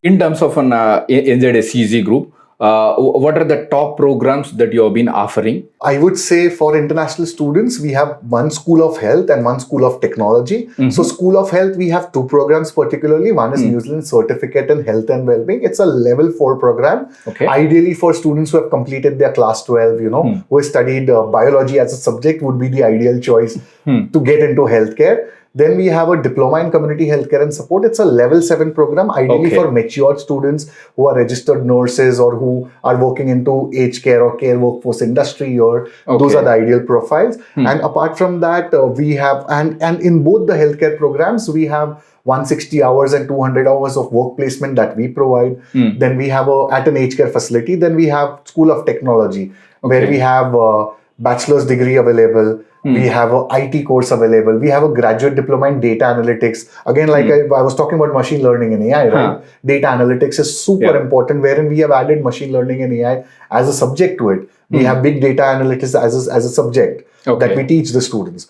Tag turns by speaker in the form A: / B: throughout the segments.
A: In terms of an NZSCG group, what are the top programs that you have been offering?
B: I would say for international students, we have one School of Health and one School of Technology. So School of Health, we have two programs particularly. One is New Zealand Certificate in Health and Wellbeing. It's a level 4 program.
A: Okay.
B: Ideally for students who have completed their class 12, who have studied biology as a subject would be the ideal choice to get into healthcare. Then we have a Diploma in Community Healthcare and Support. It's a level 7 program, ideally for matured students who are registered nurses or who are working into aged care or care workforce industry, or those are the ideal profiles. And apart from that, we have, and in both the healthcare programs, we have 160 hours and 200 hours of work placement that we provide. Then we have at an aged care facility. Then we have School of Technology, where we have a bachelor's degree available. We have an IT course available. We have a graduate diploma in data analytics. Again, like I was talking about machine learning and AI, right? Data analytics is super important, wherein we have added machine learning and AI as a subject to it. We have big data analytics as a subject that we teach the students.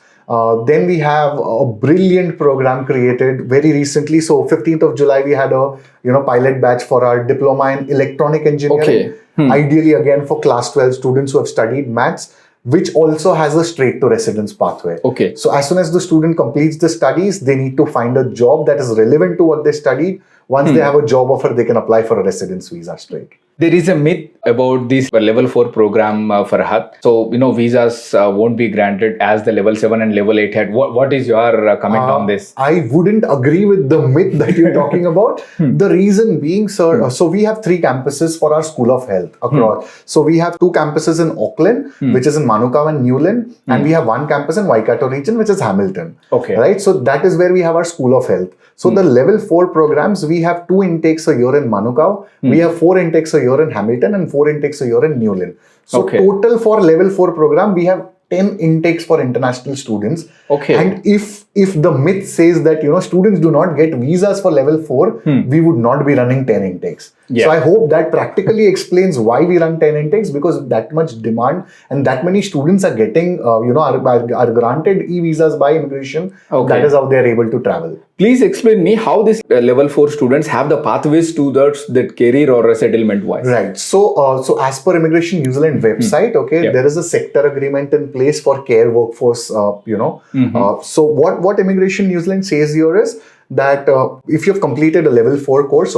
B: Then we have a brilliant program created very recently. So 15th of July, we had a pilot batch for our diploma in electronic engineering. Ideally, again, for class 12 students who have studied maths, which also has a straight to residence pathway. So as soon as the student completes the studies, they need to find a job that is relevant to what they studied. Once they have a job offer, they can apply for a residence visa straight.
A: There is a myth about this level 4 program, Farhad. So, visas won't be granted as the level 7 and level 8 had. What is your comment on this?
B: I wouldn't agree with the myth that you're talking about. The reason being, sir, so we have 3 campuses for our School of Health across. So we have 2 campuses in Auckland, which is in Manukau and Newland, and we have 1 campus in Waikato region, which is Hamilton. Right? So that is where we have our School of Health. So the level 4 programs, we have 2 intakes a year in Manukau, we have 4 intakes a year in Hamilton, and 4 intakes a year in Newland. So total for level 4 program, we have 10 intakes for international students. And if the myth says that students do not get visas for level 4, we would not be running 10 intakes. So I hope that practically explains why we run 10 intakes, because that much demand and that many students are getting are granted e-visas by immigration. That is how they are able to travel.
A: Please explain me how these level 4 students have the pathways to that career or settlement wise.
B: Right. So as per Immigration New Zealand website, there is a sector agreement in place for care workforce. So what Immigration New Zealand says here is that if you've completed a level 4 course,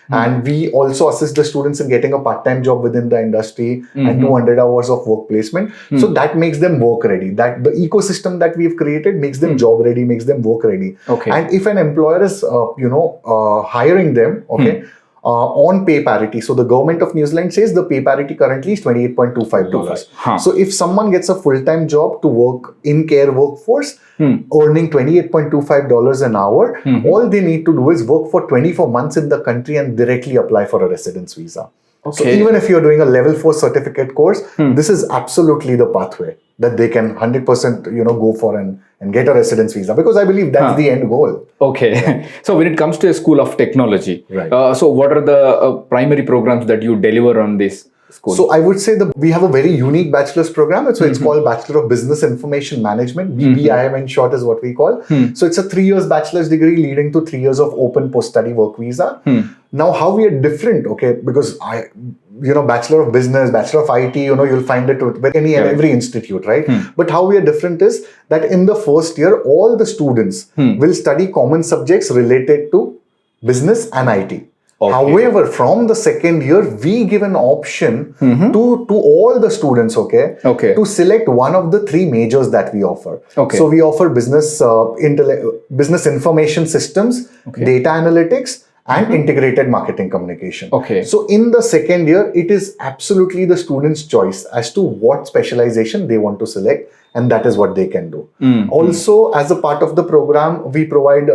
B: and we also assist the students in getting a part-time job within the industry and 200 hours of work placement. So that makes them work ready. That the ecosystem that we've created makes them job ready, makes them work ready. And if an employer is, hiring them, on pay parity. So the government of New Zealand says the pay parity currently is $28.25. So if someone gets a full-time job to work in care workforce, earning $28.25 an hour, all they need to do is work for 24 months in the country and directly apply for a residence visa. So even if you're doing a level 4 certificate course, this is absolutely the pathway that they can 100% go for and get a residence visa, because I believe that's the end goal.
A: So when it comes to a School of Technology, so what are the primary programs that you deliver on this school?
B: So I would say we have a very unique bachelor's program. So it's called Bachelor of Business Information Management. BBIM in short is what we call. So it's a 3 years bachelor's degree leading to 3 years of open post-study work visa. Now, how we are different, because Bachelor of Business, Bachelor of IT, you'll find it with every institute, right? But how we are different is that in the first year, all the students will study common subjects related to business and IT. However, from the second year, we give an option to all the students, to select one of the 3 majors that we offer. So we offer business information systems, data analytics, and integrated marketing communication. So in the second year, it is absolutely the student's choice as to what specialization they want to select, and that is what they can do. Also, as a part of the program, we provide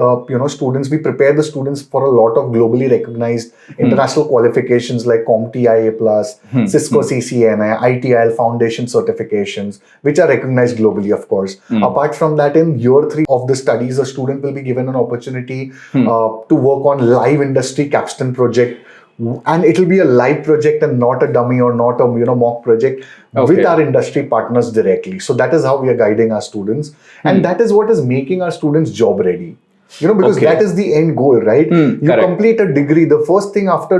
B: students, we prepare the students for a lot of globally recognized international qualifications like CompTIA+, Cisco CCNA, ITIL Foundation certifications, which are recognized globally, of course. Apart from that, in year 3 of the studies, a student will be given an opportunity to work on live industry capstone project. And it will be a live project and not a dummy or not a mock project with our industry partners directly. So that is how we are guiding our students, and that is what is making our students job ready. Because
A: Okay.
B: that is the end goal, right? You
A: correct.
B: complete a degree. The first thing after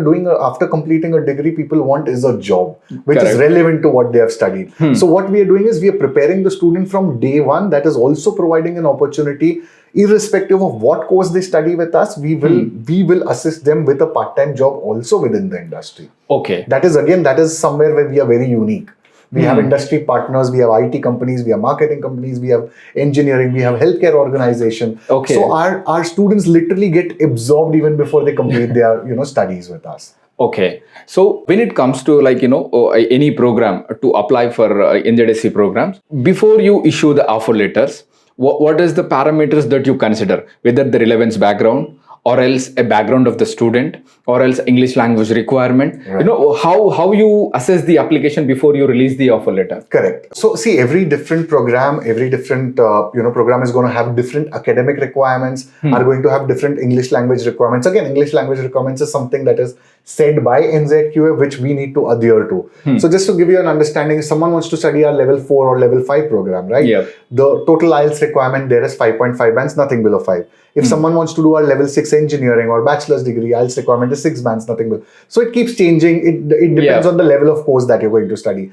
B: completing a degree, people want is a job, which
A: Correct.
B: is relevant to what they have studied. So what we are doing is we are preparing the student from day one. That is also providing an opportunity, irrespective of what course they study with us. We will assist them with a part-time job also within the industry.
A: Okay.
B: That is somewhere where we are very unique. We have industry partners, we have IT companies, we have marketing companies, we have engineering, we have healthcare organization.
A: Okay.
B: So our students literally get absorbed even before they complete their studies with us.
A: Okay. So when it comes to any program to apply for NZSC programs, before you issue the offer letters, what is the parameters that you consider? Whether the relevance background, or else a background of the student, or else English language requirement.
B: Right.
A: How you assess the application before you release the offer letter?
B: Correct. So see, every different program program is going to have different academic requirements, are going to have different English language requirements. Again, English language requirements is something that is said by NZQA, which we need to adhere to. So just to give you an understanding, if someone wants to study our level 4 or level 5 program, right?
A: Yep.
B: The total IELTS requirement there is 5.5 bands, nothing below 5. If someone wants to do our level 6 engineering or bachelor's degree, IELTS requirement is 6 bands, nothing below. So it keeps changing. It depends on the level of course that you're going to study.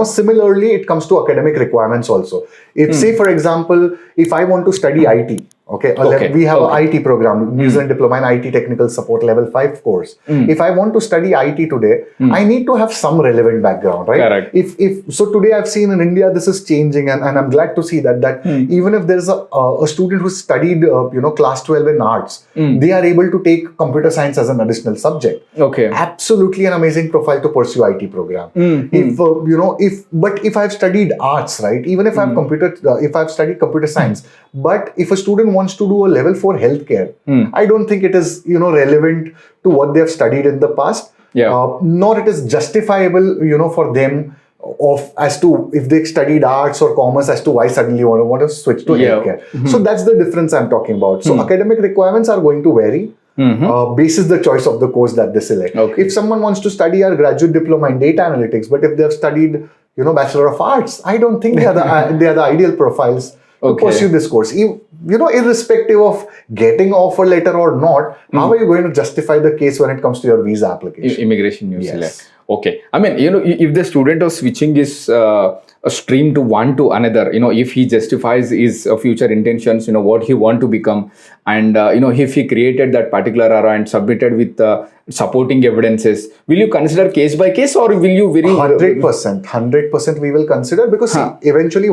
B: Similarly, it comes to academic requirements also. If say, for example, if I want to study IT, we have an IT program, New Zealand Diploma in IT Technical Support level 5 course. If I want to study IT today, I need to have some relevant background, right?
A: Correct.
B: So today I've seen in India this is changing, and I'm glad to see that even if there's a student who studied class 12 in arts, they are able to take computer science as an additional subject.
A: Okay.
B: Absolutely an amazing profile to pursue IT program. If I've studied arts, right? Even if if I've studied computer science, but if a student wants to do a level 4 healthcare, I don't think it is relevant to what they have studied in the past. Nor it is justifiable for them as to if they studied arts or commerce, as to why suddenly you want to switch to healthcare. So that's the difference I'm talking about. So academic requirements are going to vary basis the choice of the course that they select. If someone wants to study our graduate diploma in data analytics, but if they have studied Bachelor of Arts, I don't think they are the ideal profiles to pursue this course. Irrespective of getting offer letter or not, how are you going to justify the case when it comes to your visa application?
A: Immigration New
B: Yes.
A: Zealand. Okay. I mean, if the student is switching his a stream to one to another, if he justifies his future intentions, what he want to become, and if he created that particular era and submitted with supporting evidences, will you consider case by case, or will you
B: 100% we will consider, because see, eventually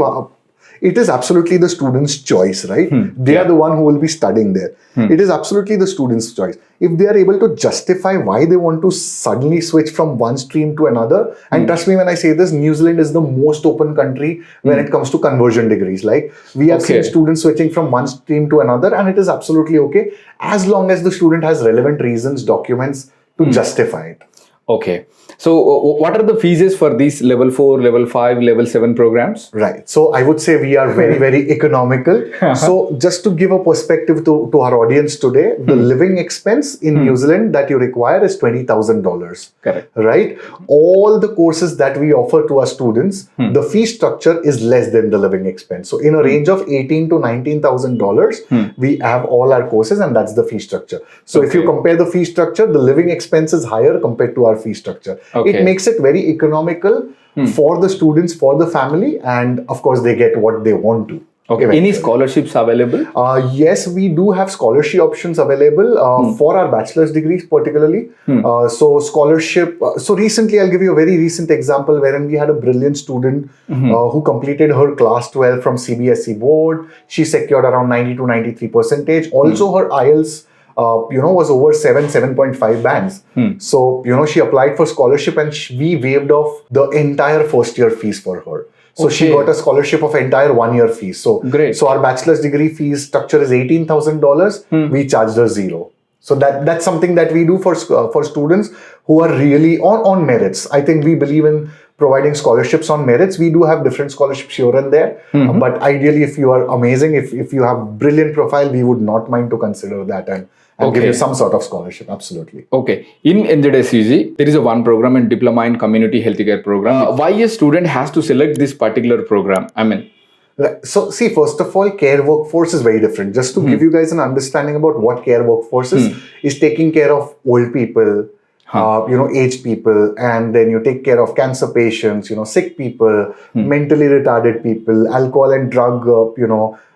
B: it is absolutely the student's choice, right? They are the one who will be studying there. It is absolutely the student's choice. If they are able to justify why they want to suddenly switch from one stream to another, and trust me when I say this, New Zealand is the most open country when it comes to conversion degrees. Like, we have seen students switching from one stream to another, and it is absolutely okay as long as the student has relevant reasons, documents to justify it.
A: Okay. So what are the fees for these level 4, level 5, level 7 programs?
B: Right. So I would say we are very, very economical. So just to give a perspective to our audience today, the living expense in New Zealand that you require is $20,000.
A: Correct.
B: Right? All the courses that we offer to our students, the fee structure is less than the living expense. So in a range of $18,000 to $19,000, we have all our courses, and that's the fee structure. So if you compare the fee structure, the living expense is higher compared to our fee structure. It makes it very economical for the students, for the family, and of course they get what they want to.
A: Any scholarships available?
B: Yes, we do have scholarship options available for our bachelor's degrees particularly. So scholarship, so recently I'll give you a very recent example wherein we had a brilliant student who completed her class 12 from CBSE board. She secured around 90 to 93%. Also her IELTS was over 7.5 bands. So, she applied for scholarship, and we waived off the entire first year fees for her. So she got a scholarship of entire 1 year fees. So
A: great.
B: So our bachelor's degree fees structure is $18,000. We charged her zero. So that's something that we do for students who are really on merits. I think we believe in providing scholarships on merits. We do have different scholarships here and there, but ideally, if you are amazing, if you have brilliant profile, we would not mind to consider that and give you some sort of scholarship. Absolutely.
A: Okay. In NZSCG, there is a one program in Diploma in Community Healthcare program. Why a student has to select this particular program? I mean,
B: Right. So, see, first of all, care workforce is very different. Just to give you guys an understanding about what care workforce is taking care of old people, aged people, and then you take care of cancer patients, sick people, mentally retarded people, alcohol and drug,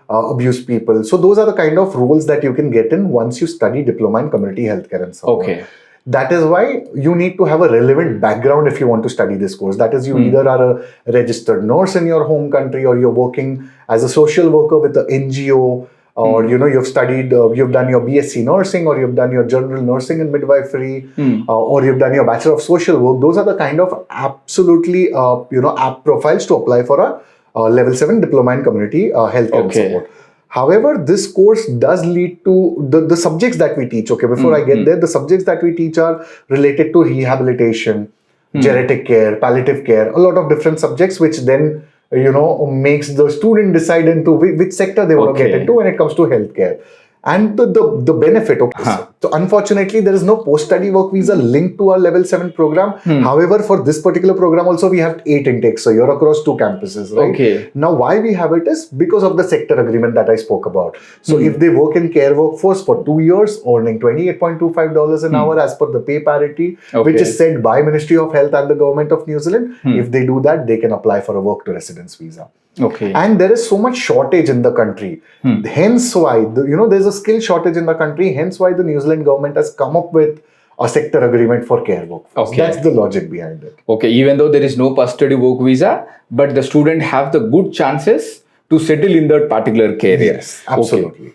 B: abuse people. So those are the kind of roles that you can get in once you study diploma in community healthcare and so on.
A: Okay.
B: That is why you need to have a relevant background if you want to study this course. That is, you either are a registered nurse in your home country, or you're working as a social worker with an NGO, or you've studied, you've done your BSc nursing, or you've done your general nursing and midwifery, or you've done your Bachelor of Social Work. Those are the kind of absolutely apt profiles to apply for a level 7 diploma in community healthcare and support. However, this course does lead to the subjects that we teach. Okay, before I get there, the subjects that we teach are related to rehabilitation, geriatric care, palliative care, a lot of different subjects, which then makes the student decide into which sector they want to get into when it comes to healthcare. And the benefit, so unfortunately, there is no post-study work visa linked to our level 7 program. However, for this particular program also, we have 8 intakes. So you're across 2 campuses, right?
A: Okay.
B: Now, why we have it is because of the sector agreement that I spoke about. So if they work in care workforce for 2 years, earning $28.25 an hour as per the pay parity, which is set by Ministry of Health and the Government of New Zealand, if they do that, they can apply for a work to residence visa.
A: Okay.
B: And there is so much shortage in the country. Hence why, there's a skill shortage in the country. Hence why the New Zealand government has come up with a sector agreement for care workforce. That's the logic behind it.
A: Okay. Even though there is no post-study work visa, but the student have the good chances to settle in that particular career.
B: Yes, absolutely.